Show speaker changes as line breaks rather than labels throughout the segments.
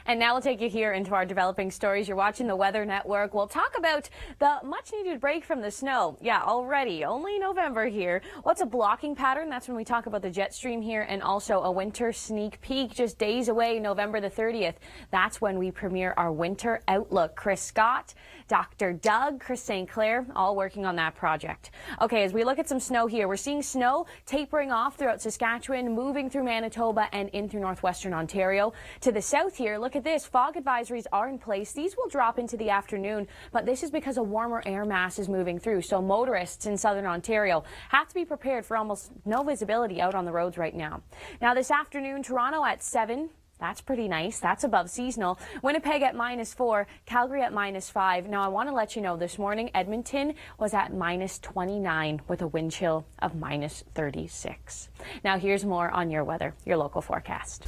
And now we'll take you here into our developing stories. You're watching the Weather Network. We'll talk about the much-needed break from the snow. Yeah, already, only November here. What's a blocking pattern? That's when we talk about the jet stream here, and also a winter sneak peek just days away, November the 30th. That's when we premiere our winter outlook. Chris Scott, Dr. Doug, Chris St. Clair, all working on that project. Okay, as we look at some snow here, we're seeing snow tapering off throughout Saskatchewan, moving through Manitoba and in through northwestern Ontario. To the south here, look at this. Fog advisories are in place. These will drop into the afternoon, but this is because a warmer air mass is moving through. So motorists in southern Ontario have to be prepared for almost no visibility out on the roads right now. Now this afternoon, Toronto at 7. That's pretty nice. That's above seasonal. Winnipeg at -4, Calgary at -5. Now, I want to let you know this morning, Edmonton was at -29 with a wind chill of -36. Now, here's more on your weather, your local forecast.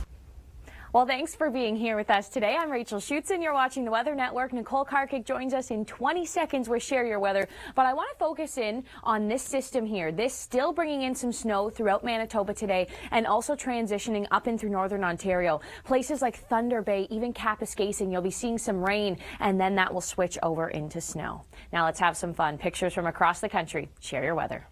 Well, thanks for being here with us today. I'm Rachel Schoutsen. You're watching the Weather Network. Nicole Karkic joins us in 20 seconds with Share Your Weather. But I want to focus in on this system here. This still bringing in some snow throughout Manitoba today and also transitioning up in through northern Ontario. Places like Thunder Bay, even Kapuskasing, you'll be seeing some rain, and then that will switch over into snow. Now let's have some fun. Pictures from across the country. Share your weather.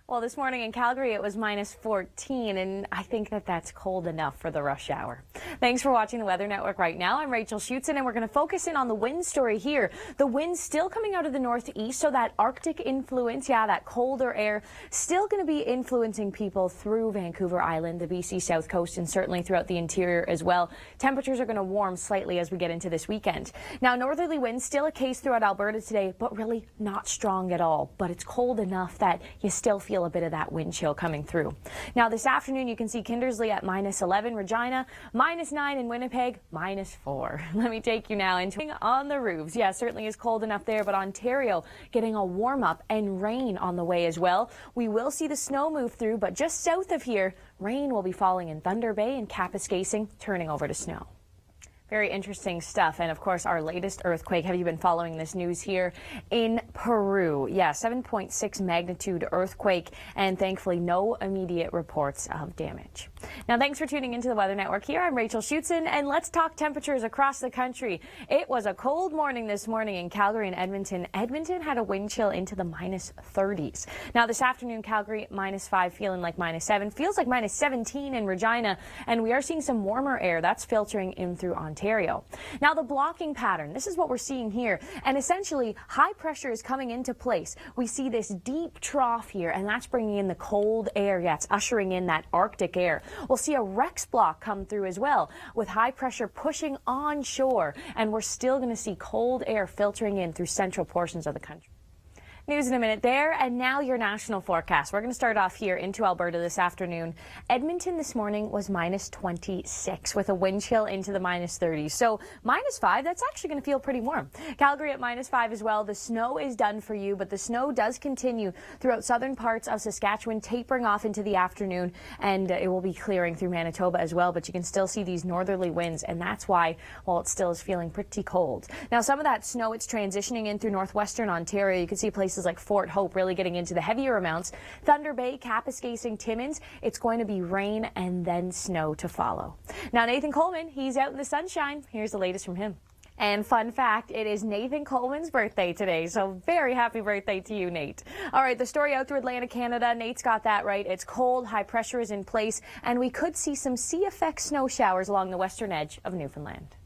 Well, this morning in Calgary, it was -14, and I think that that's cold enough for the rush hour. Thanks for watching the Weather Network right now. I'm Rachel Schoutsen, and we're going to focus in on the wind story here. The wind still coming out of the northeast, so that Arctic influence, that colder air, still going to be influencing people through Vancouver Island, the BC South Coast, and certainly throughout the interior as well. Temperatures are going to warm slightly as we get into this weekend. Now, northerly winds still a case throughout Alberta today, but really not strong at all. But it's cold enough that you still feel a bit of that wind chill coming through. Now this afternoon you can see Kindersley at -11, Regina -9, and Winnipeg -4. Let me take you now into on the roofs. Yeah, certainly is cold enough there, but Ontario getting a warm up and rain on the way as well. We will see the snow move through, but just south of here, rain will be falling in Thunder Bay and Kapuskasing, turning over to snow. Very interesting stuff. And of course, our latest earthquake. Have you been following this news here in Peru? Yeah, 7.6 magnitude earthquake, and thankfully no immediate reports of damage. Now, thanks for tuning into the Weather Network here. I'm Rachel Schoutsen, and let's talk temperatures across the country. It was a cold morning this morning in Calgary and Edmonton. Edmonton had a wind chill into the -30s. Now, this afternoon, Calgary -5, feeling like -7, feels like -17 in Regina, and we are seeing some warmer air that's filtering in through Ontario. Now, the blocking pattern, this is what we're seeing here, and essentially high pressure is coming into place. We see this deep trough here, and that's bringing in the cold air. Yeah, it's ushering in that Arctic air. We'll see a Rex block come through as well, with high pressure pushing onshore, and we're still going to see cold air filtering in through central portions of the country. News in a minute there, and now your national forecast. We're going to start off here into Alberta this afternoon. Edmonton this morning was -26 with a wind chill into the -30s. So -5, that's actually going to feel pretty warm. Calgary at -5 as well. The snow is done for you, but the snow does continue throughout southern parts of Saskatchewan, tapering off into the afternoon, and it will be clearing through Manitoba as well, but you can still see these northerly winds, and that's why, well, it still is feeling pretty cold. Now, some of that snow, it's transitioning in through northwestern Ontario. You can see places like Fort Hope really getting into the heavier amounts. Thunder Bay, Kapuskasing, Timmins, it's going to be rain and then snow to follow. Now, Nathan Coleman, he's out in the sunshine. Here's the latest from him. And fun fact, it is Nathan Coleman's birthday today, so very happy birthday to you, Nate. All right, the story out through Atlantic Canada, Nate's got that right. It's cold, high pressure is in place, and we could see some sea-effect snow showers along the western edge of Newfoundland.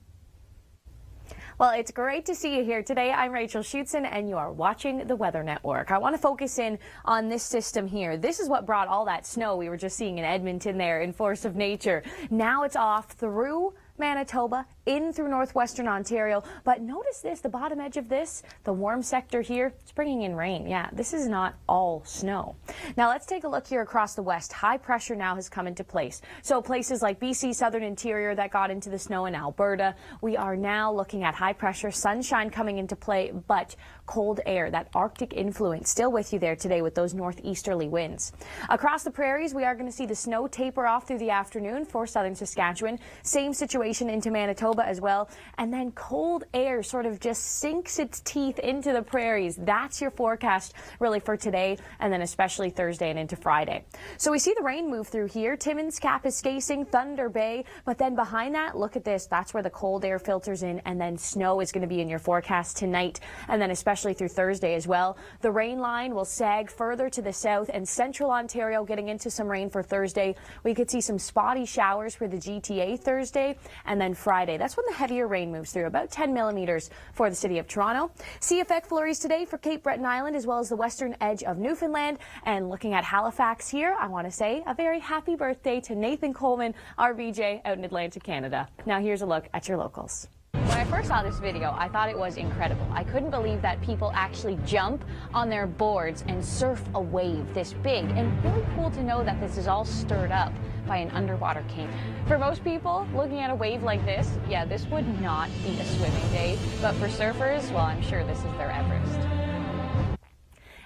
Well, it's great to see you here today. I'm Rachel Schoutsen, and you are watching the Weather Network. I want to focus in on this system here. This is what brought all that snow we were just seeing in Edmonton there in Force of Nature. Now it's off through Manitoba, in through northwestern Ontario. But notice this, the bottom edge of this, the warm sector here, it's bringing in rain. Yeah, this is not all snow. Now let's take a look here across the west. High pressure now has come into place. So places like BC, southern interior that got into the snow in Alberta, we are now looking at high pressure, sunshine coming into play, but cold air, that Arctic influence still with you there today with those northeasterly winds. Across the prairies, we are going to see the snow taper off through the afternoon for southern Saskatchewan. Same situation situation into Manitoba as well. And then cold air sort of just sinks its teeth into the prairies. That's your forecast really for today, and then especially Thursday and into Friday. So we see the rain move through here. Timmins, Kapuskasing, Thunder Bay, but then behind that, look at this. That's where the cold air filters in, and then snow is going to be in your forecast tonight, and then especially through Thursday as well. The rain line will sag further to the south, and central Ontario getting into some rain for Thursday. We could see some spotty showers for the GTA Thursday, and then Friday. That's when the heavier rain moves through, about 10 millimeters for the city of Toronto. Sea effect flurries today for Cape Breton Island as well as the western edge of Newfoundland. And looking at Halifax here, I want to say a very happy birthday to Nathan Coleman, our VJ out in Atlantic Canada. Now here's a look at your locals. When I first saw this video, I thought it was incredible. I couldn't believe that people actually jump on their boards and surf a wave this big, and really cool to know that this is all stirred up by an underwater king. For most people, looking at a wave like this, yeah, this would not be a swimming day, but for surfers, well, I'm sure this is their Everest.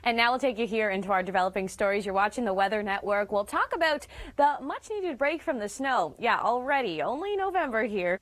And now we'll take you here into our developing stories. You're watching the Weather Network. We'll talk about the much-needed break from the snow. Yeah, already, only November here.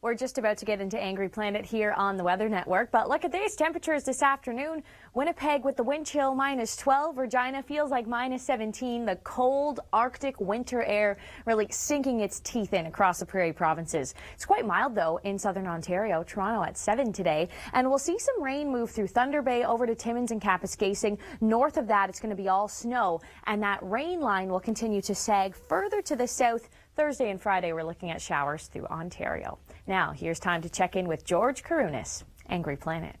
We're just about to get into Angry Planet here on the Weather Network, but look at these temperatures this afternoon. Winnipeg with the wind chill -12. Regina feels like -17. The cold Arctic winter air really sinking its teeth in across the prairie provinces. It's quite mild, though, in southern Ontario. Toronto at 7 today. And we'll see some rain move through Thunder Bay over to Timmins and Kapuskasing. North of that, it's going to be all snow, and that rain line will continue to sag further to the south. Thursday and Friday, we're looking at showers through Ontario. Now, here's time to check in with George Karunis, Angry Planet.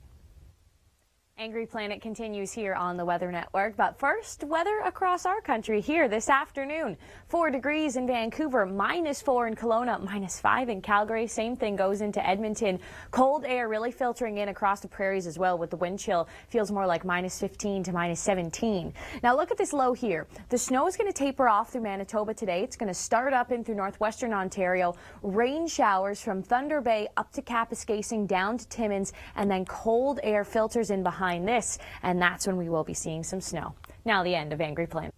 Angry Planet continues here on the Weather Network, but first, weather across our country here this afternoon. 4 degrees in Vancouver, -4 in Kelowna, -5 in Calgary. Same thing goes into Edmonton. Cold air really filtering in across the prairies as well with the wind chill. Feels more like -15 to -17. Now look at this low here. The snow is going to taper off through Manitoba today. It's going to start up in through northwestern Ontario. Rain showers from Thunder Bay up to Kapuskasing down to Timmins, and then cold air filters in behind this, and that's when we will be seeing some snow. Now the end of Angry Planet.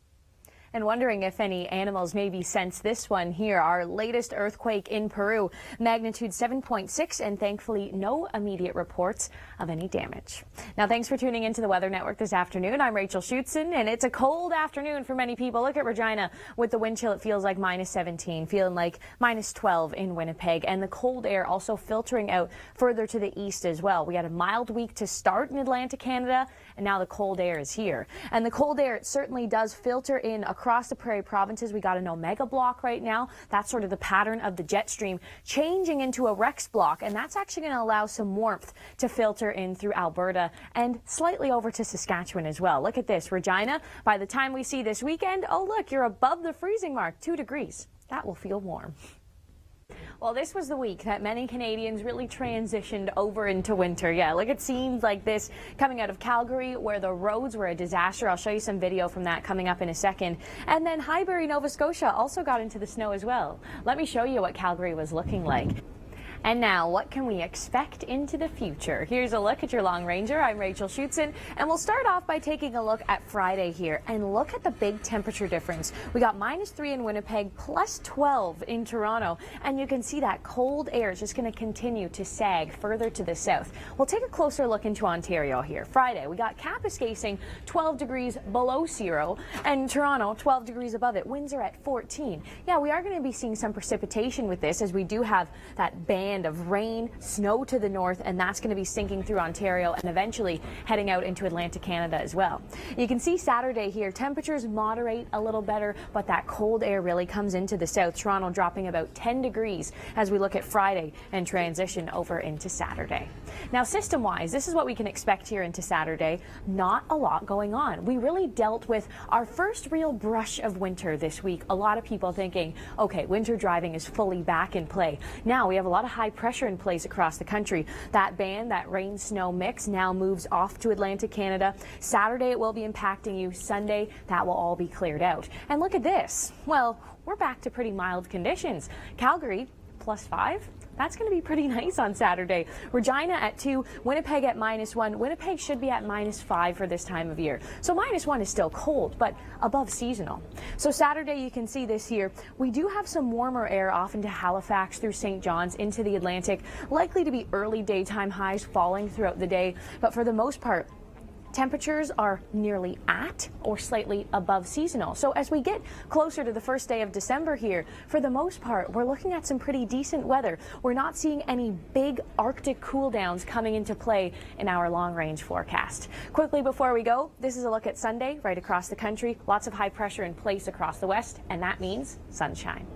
And wondering if any animals maybe sense this one here, our latest earthquake in Peru, magnitude 7.6, and thankfully no immediate reports of any damage. Now, thanks for tuning into the Weather Network this afternoon. I'm Rachel Schoutsen, and it's a cold afternoon for many people. Look at Regina with the wind chill. It feels like -17, feeling like -12 in Winnipeg, and the cold air also filtering out further to the east as well. We had a mild week to start in Atlantic Canada, and now the cold air is here. And the cold air, it certainly does filter in across the prairie provinces. We got an omega block right now. That's sort of the pattern of the jet stream changing into a Rex block, and that's actually going to allow some warmth to filter in through Alberta and slightly over to Saskatchewan as well. Look at this, Regina. By the time we see this weekend, oh look, you're above the freezing mark, 2 degrees. That will feel warm. Well, this was the week that many Canadians really transitioned over into winter. Yeah, look at scenes like this coming out of Calgary where the roads were a disaster. I'll show you some video from that coming up in a second. And then Highbury, Nova Scotia also got into the snow as well. Let me show you what Calgary was looking like. And now, what can we expect into the future? Here's a look at your Long Ranger. I'm Rachel Schoutsen, and we'll start off by taking a look at Friday here. And look at the big temperature difference. We got -3 in Winnipeg, +12 in Toronto, and you can see that cold air is just going to continue to sag further to the south. We'll take a closer look into Ontario here. Friday, we got Kapuskasing 12 degrees below zero, and Toronto 12 degrees above it. Winds are at 14. Yeah, we are going to be seeing some precipitation with this, as we do have that band of rain, snow to the north, and that's going to be sinking through Ontario and eventually heading out into Atlantic Canada as well. You can see Saturday here, temperatures moderate a little better, but that cold air really comes into the south. Toronto dropping about 10 degrees as we look at Friday and transition over into Saturday. Now, system-wise, this is what we can expect here into Saturday. Not a lot going on. We really dealt with our first real brush of winter this week. A lot of people thinking, okay, winter driving is fully back in play. Now we have a lot of high pressure in place across the country. That band, that rain-snow mix, now moves off to Atlantic Canada. Saturday, it will be impacting you. Sunday, that will all be cleared out. And look at this. Well, we're back to pretty mild conditions. Calgary, +5. That's going to be pretty nice on Saturday. Regina at 2, Winnipeg at -1. Winnipeg should be at -5 for this time of year. So -1 is still cold, but above seasonal. So Saturday, you can see this here. We do have some warmer air off into Halifax through St. John's into the Atlantic. Likely to be early daytime highs falling throughout the day. But for the most part, temperatures are nearly at or slightly above seasonal. So as we get closer to the first day of December here, for the most part, we're looking at some pretty decent weather. We're not seeing any big Arctic cool downs coming into play in our long range forecast. Quickly before we go, this is a look at Sunday right across the country. Lots of high pressure in place across the west, and that means sunshine.